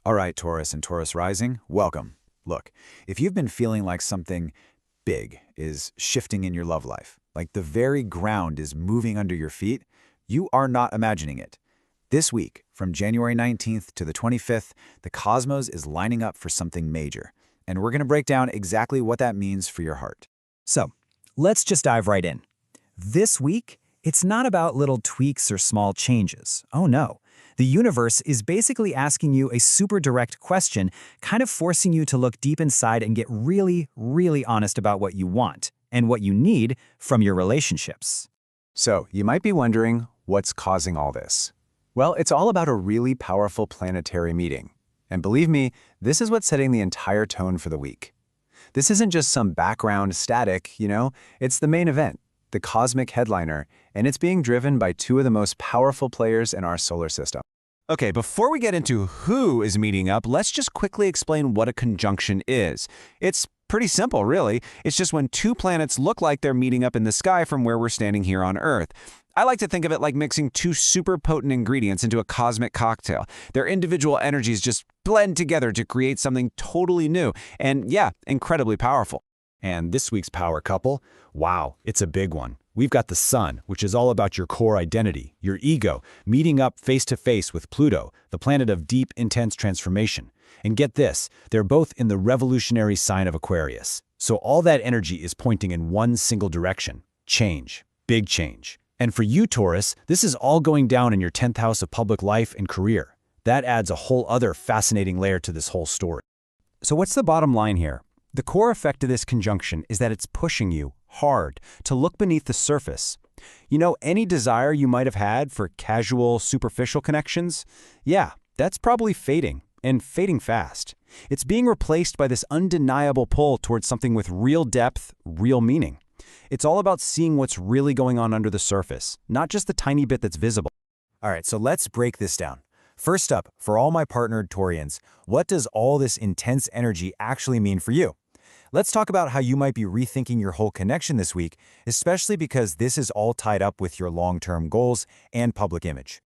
All right, Taurus and Taurus Rising, welcome. Look, if you've been feeling like something big is shifting in your love life, like the very ground is moving under your feet, you are not imagining it. This week, from January 19th to the 25th, the cosmos is lining up for something major, and we're going to break down exactly what that means for your heart. So, let's just dive right in. This week, it's not about little tweaks or small changes. Oh no. The universe is basically asking you a super direct question, kind of forcing you to look deep inside and get really, really honest about what you want and what you need from your relationships. So, you might be wondering, what's causing all this? Well, it's all about a really powerful planetary meeting. And believe me, this is what's setting the entire tone for the week. This isn't just some background static, it's the main event, the cosmic headliner, and it's being driven by two of the most powerful players in our solar system. Okay, before we get into who is meeting up, let's just quickly explain what a conjunction is. It's pretty simple, really. It's just when two planets look like they're meeting up in the sky from where we're standing here on Earth. I like to think of it like mixing two super potent ingredients into a cosmic cocktail. Their individual energies just blend together to create something totally new and, yeah, incredibly powerful. And this week's power couple, wow, it's a big one. We've got the Sun, which is all about your core identity, your ego, meeting up face-to-face with Pluto, the planet of deep, intense transformation. And get this, they're both in the revolutionary sign of Aquarius. So all that energy is pointing in one single direction, change, big change. And for you, Taurus, this is all going down in your 10th house of public life and career. That adds a whole other fascinating layer to this whole story. So what's the bottom line here? The core effect of this conjunction is that it's pushing you hard to look beneath the surface. Any desire you might have had for casual, superficial connections? Yeah, that's probably fading, and fading fast. It's being replaced by this undeniable pull towards something with real depth, real meaning. It's all about seeing what's really going on under the surface, not just the tiny bit that's visible. All right, so let's break this down. First up, for all my partnered Taurians, what does all this intense energy actually mean for you? Let's talk about how you might be rethinking your whole connection this week, especially because this is all tied up with your long-term goals and public image.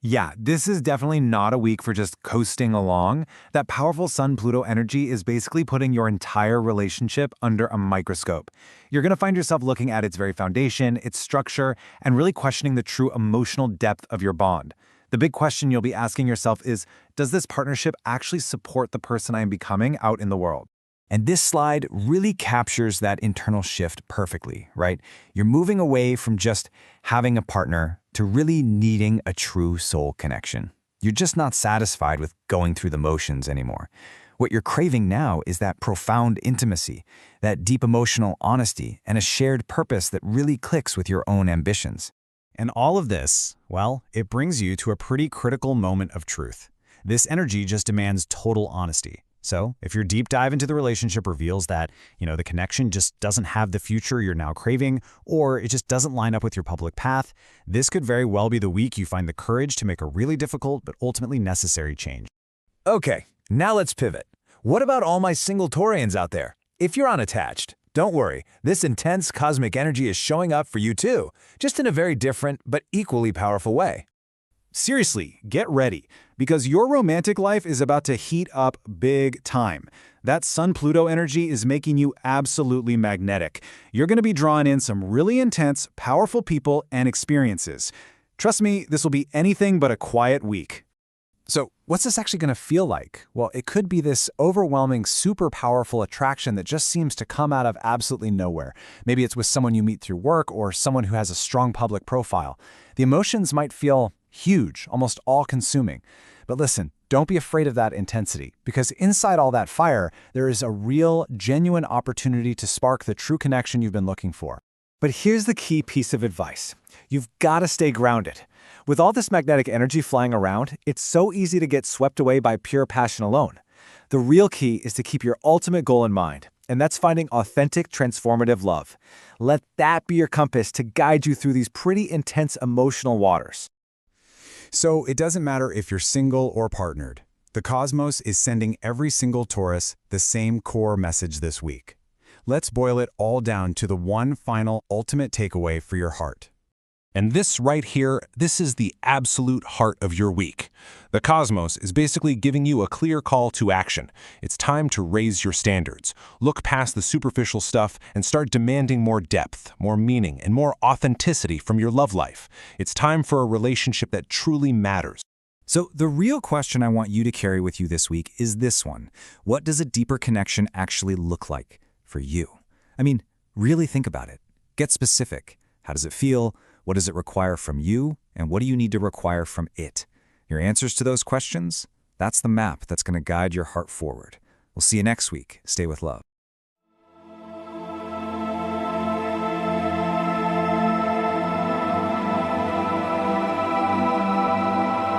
Yeah, this is definitely not a week for just coasting along. That powerful Sun-Pluto energy is basically putting your entire relationship under a microscope. You're going to find yourself looking at its very foundation, its structure, and really questioning the true emotional depth of your bond. The big question you'll be asking yourself is, does this partnership actually support the person I am becoming out in the world? And this slide really captures that internal shift perfectly, right? You're moving away from just having a partner to really needing a true soul connection. You're just not satisfied with going through the motions anymore. What you're craving now is that profound intimacy, that deep emotional honesty, and a shared purpose that really clicks with your own ambitions. And all of this, well, it brings you to a pretty critical moment of truth. This energy just demands total honesty. So if your deep dive into the relationship reveals that, the connection just doesn't have the future you're now craving, or it just doesn't line up with your public path, this could very well be the week you find the courage to make a really difficult but ultimately necessary change. Okay, now let's pivot. What about all my single Taurians out there? If you're unattached, don't worry, this intense cosmic energy is showing up for you too, just in a very different but equally powerful way. Seriously, get ready, because your romantic life is about to heat up big time. That Sun-Pluto energy is making you absolutely magnetic. You're going to be drawing in some really intense, powerful people and experiences. Trust me, this will be anything but a quiet week. So, what's this actually going to feel like? Well, it could be this overwhelming, super powerful attraction that just seems to come out of absolutely nowhere. Maybe it's with someone you meet through work or someone who has a strong public profile. The emotions might feel huge, almost all-consuming. But listen, don't be afraid of that intensity, because inside all that fire, there is a real, genuine opportunity to spark the true connection you've been looking for. But here's the key piece of advice. You've got to stay grounded. With all this magnetic energy flying around, it's so easy to get swept away by pure passion alone. The real key is to keep your ultimate goal in mind, and that's finding authentic, transformative love. Let that be your compass to guide you through these pretty intense emotional waters. So it doesn't matter if you're single or partnered. The cosmos is sending every single Taurus the same core message this week. Let's boil it all down to the one final ultimate takeaway for your heart. And this right here, this is the absolute heart of your week. The cosmos is basically giving you a clear call to action. It's time to raise your standards, look past the superficial stuff, and start demanding more depth, more meaning, and more authenticity from your love life. It's time for a relationship that truly matters. So the real question I want you to carry with you this week is this one. What does a deeper connection actually look like for you? I mean, really think about it. Get specific. How does it feel? What does it require from you? And what do you need to require from it? Your answers to those questions? That's the map that's going to guide your heart forward. We'll see you next week. Stay with love.